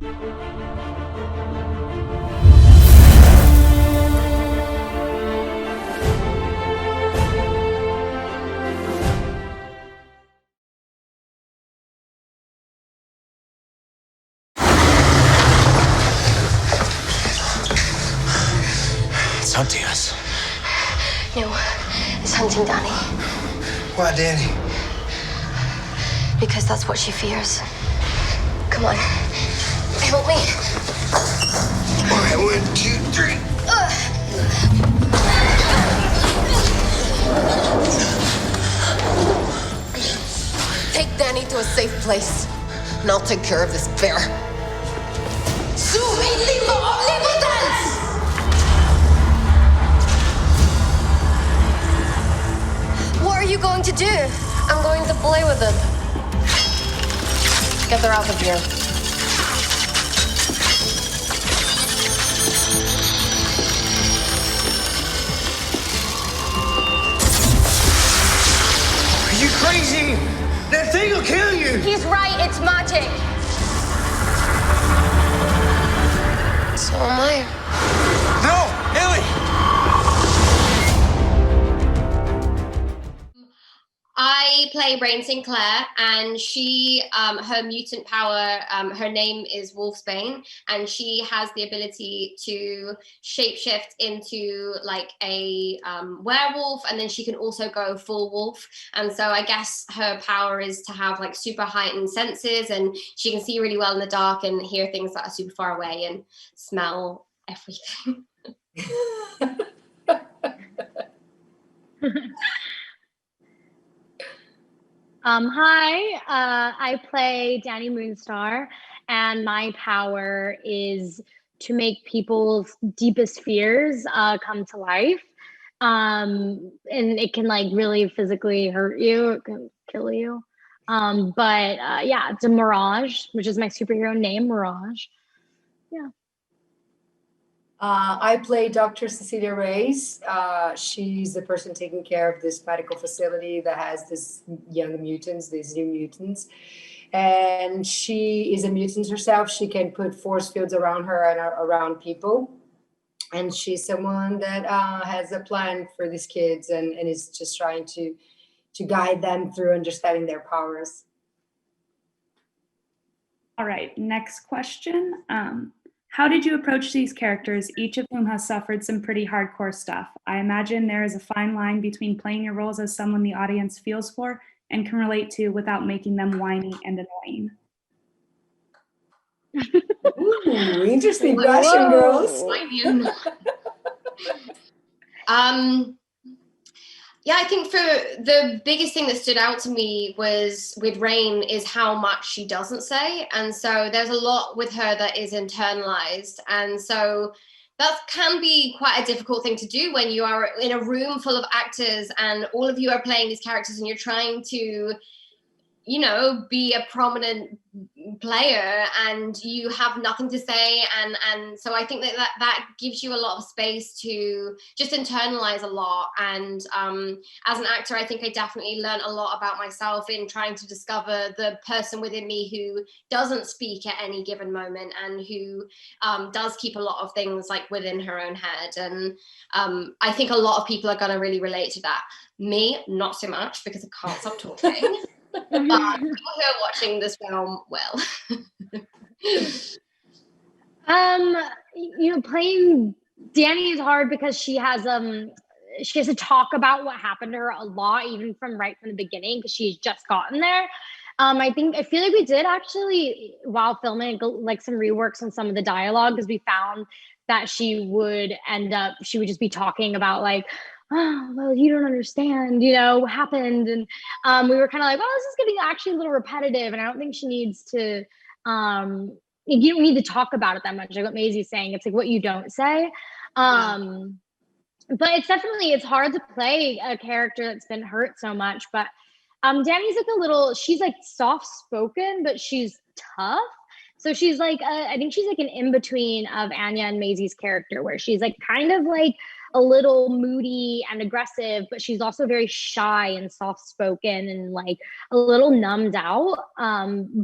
It's hunting us. No, it's hunting Danny. Why, Danny? Because that's what she fears. Come on. Help me. All right, 1, 2, 3. Take Danny to a safe place, and I'll take care of this bear. What are you going to do? I'm going to play with them. Get her out of here. Are you crazy? That thing will kill you. He's right, it's magic. So am I. No, Ellie! I play Rahne Sinclair, and she, her mutant power, her name is Wolfsbane, and she has the ability to shapeshift into like a werewolf, and then she can also go full wolf. And so I guess her power is to have like super heightened senses, and she can see really well in the dark and hear things that are super far away and smell everything. Hi, I play Danny Moonstar, and my power is to make people's deepest fears come to life. And it can like really physically hurt you, it can kill you. Yeah, it's a Mirage, which is my superhero name, Mirage. Yeah. I play Dr. Cecilia Reyes. She's the person taking care of this medical facility that has these young mutants, these new mutants. And she is a mutant herself. She can put force fields around her and around people. And she's someone that has a plan for these kids and is just trying to guide them through understanding their powers. All right, next question. How did you approach these characters, each of whom has suffered some pretty hardcore stuff? I imagine there is a fine line between playing your roles as someone the audience feels for and can relate to without making them whiny and annoying. Ooh, interesting question, girls. Yeah, I think for the biggest thing that stood out to me was with Rein is how much she doesn't say. And so there's a lot with her that is internalized. And so that can be quite a difficult thing to do when you are in a room full of actors and all of you are playing these characters and you're trying to, you know, be a prominent player and you have nothing to say. And so I think that gives you a lot of space to just internalize a lot. And as an actor, I think I definitely learned a lot about myself in trying to discover the person within me who doesn't speak at any given moment and who does keep a lot of things like within her own head. And I think a lot of people are going to really relate to that. Me, not so much, because I can't stop talking. But people who are watching this film will. You know, playing Danny is hard because she has to talk about what happened to her a lot, even from the beginning, because she's just gotten there. I feel like we did actually, while filming, like some reworks on some of the dialogue, because we found that she would just be talking about like, oh, well, you don't understand, you know, what happened. And we were kind of like, well, this is getting actually a little repetitive. And I don't think she needs to, you don't need to talk about it that much. Like what Maisie's saying, it's like what you don't say. But it's hard to play a character that's been hurt so much. But Danny's like she's like soft-spoken, but she's tough. So she's like, I think she's like an in-between of Anya and Maisie's character, where she's like kind of like a little moody and aggressive, but she's also very shy and soft-spoken and like a little numbed out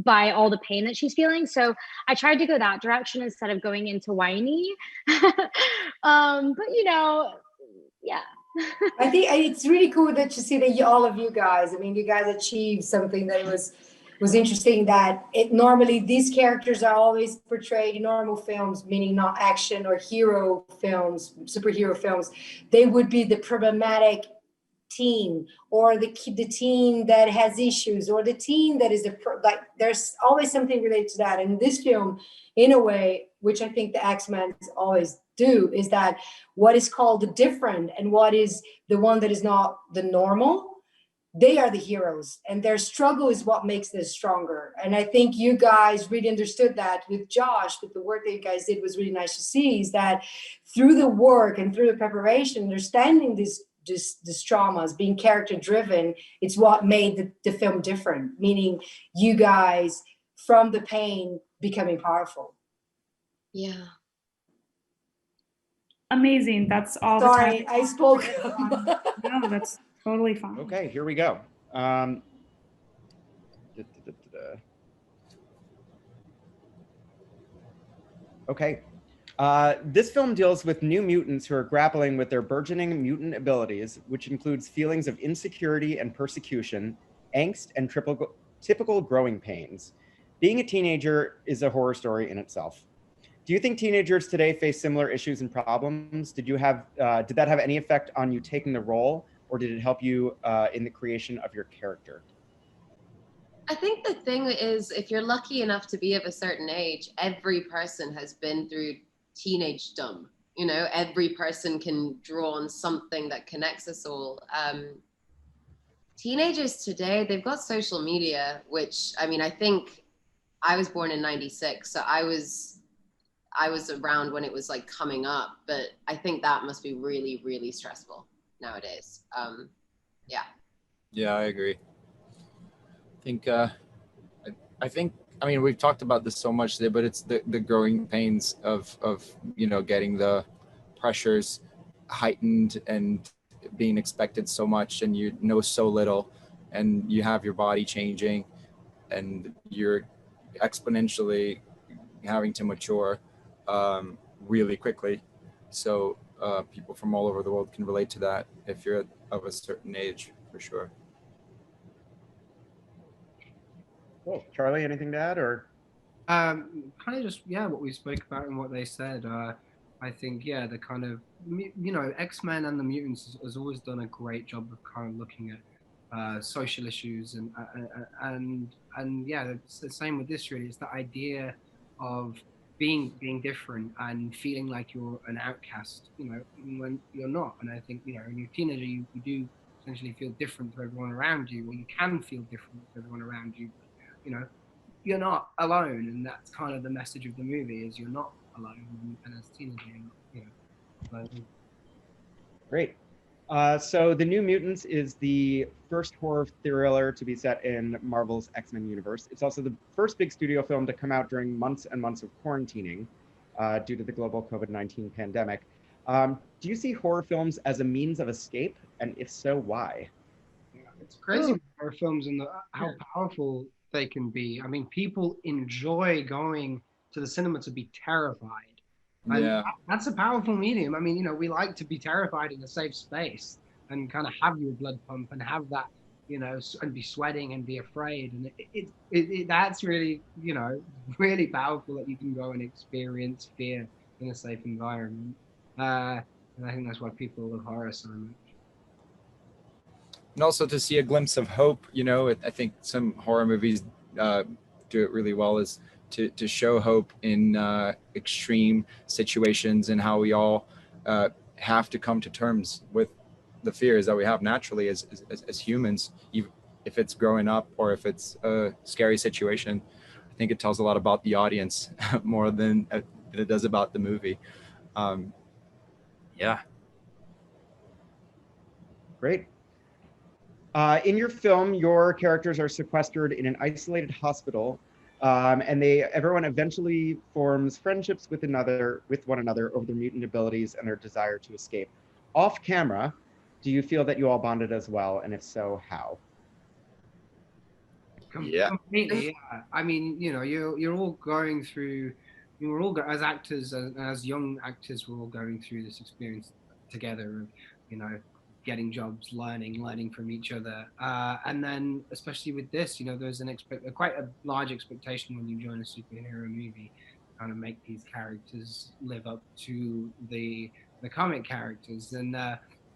by all the pain that she's feeling. So I tried to go that direction instead of going into whiny. But you know, yeah. I think it's really cool that you see that all of you guys, I mean, you guys achieved something that was interesting, that normally these characters are always portrayed in normal films, meaning not action or hero films, superhero films. They would be the problematic teen, or the teen that has issues, or the teen that is like there's always something related to that. And this film, in a way, which I think the X-Men always do, is that what is called the different and what is the one that is not the normal, they are the heroes, and their struggle is what makes this stronger. And I think you guys really understood that with Josh, with the work that you guys did was really nice to see, is that through the work and through the preparation, understanding these traumas, being character driven, it's what made the film different, meaning you guys from the pain becoming powerful. Yeah. Amazing. That's all Sorry, the time. I spoke. No, that's totally fine. Okay, here we go. Okay. This film deals with new mutants who are grappling with their burgeoning mutant abilities, which includes feelings of insecurity and persecution, angst, and typical growing pains. Being a teenager is a horror story in itself. Do you think teenagers today face similar issues and problems? Did that have any effect on you taking the role, or did it help you in the creation of your character? I think the thing is, if you're lucky enough to be of a certain age, every person has been through teenagedom. You know, every person can draw on something that connects us all. Teenagers today, they've got social media, which, I mean, I think I was born in '96, so I was around when it was like coming up, but I think that must be really, really stressful nowadays. Yeah. Yeah, I agree. I think, I mean, we've talked about this so much today, but it's the growing pains of, you know, getting the pressures heightened and being expected so much, and you know so little, and you have your body changing, and you're exponentially having to mature really quickly. So people from all over the world can relate to that if you're of a certain age, for sure. Cool. Charlie, anything to add, or? Kind of just, yeah, what we spoke about and what they said. I think, yeah, the kind of, you know, X-Men and the Mutants has always done a great job of kind of looking at social issues, and yeah, it's the same with this, really. It's the idea of being different and feeling like you're an outcast, you know, when you're not. And I think, you know, when you're a teenager, you do essentially feel different to everyone around you, or you can feel different to everyone around you. You know, you're not alone, and that's kind of the message of the movie: is you're not alone, and as a teenager, you're not, you know, alone. Great. So The New Mutants is the first horror thriller to be set in Marvel's X-Men universe. It's also the first big studio film to come out during months and months of quarantining due to the global COVID-19 pandemic. Do you see horror films as a means of escape? And if so, why? Yeah, it's crazy with horror films and how powerful they can be. I mean, people enjoy going to the cinema to be terrified. And yeah, that's a powerful medium. I mean, you know, we like to be terrified in a safe space and kind of have your blood pump and have that, you know, and be sweating and be afraid. And that's really, you know, really powerful that you can go and experience fear in a safe environment. And I think that's why people love horror so much. and also to see a glimpse of hope. You know, I think some horror movies do it really well, is to show hope in extreme situations, and how we all have to come to terms with the fears that we have naturally as humans, even if it's growing up or if it's a scary situation. I think it tells a lot about the audience more than it does about the movie. Yeah. Great. In your film, your characters are sequestered in an isolated hospital, and everyone eventually forms friendships with one another over their mutant abilities and their desire to escape. off camera, do you feel that you all bonded as well? And if so, how? Yeah. Completely. Yeah. I mean, you know, you're all going through. We're all as actors and as young actors, we're all going through this experience together of, you know, getting jobs, learning from each other, and then especially with this, you know, there's quite a large expectation when you join a superhero movie, kind of make these characters live up to the comic characters, and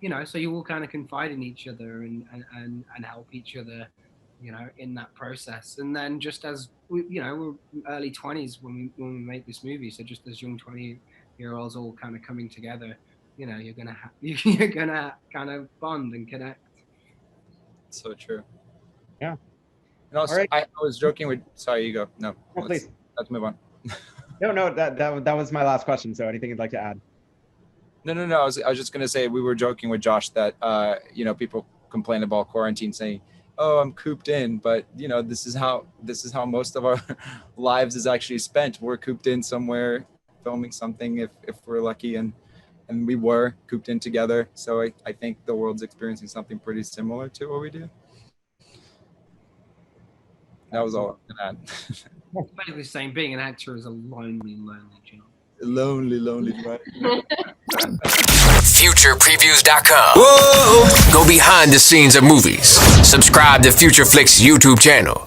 you know, so you all kind of confide in each other and help each other, you know, in that process. And then just as we, you know, we're early 20s when we make this movie, so just as young 20-year-olds all kind of coming together, you know, you're gonna kind of bond and connect. So true. Yeah. And also, All right. I was joking with. Sorry, you go. No, Please. Let's move on. No, that was my last question. So anything you'd like to add? No. I was just gonna say we were joking with Josh that you know, people complain about quarantine, saying, "Oh, I'm cooped in," but you know, this is how most of our lives is actually spent. We're cooped in somewhere, filming something if we're lucky, and we were cooped in together. So I think the world's experiencing something pretty similar to what we do. That was all I can add. Basically saying being an actor is a lonely job. Lonely. Right? Futurepreviews.com. Whoa! Go behind the scenes of movies. Subscribe to Future Flicks YouTube channel.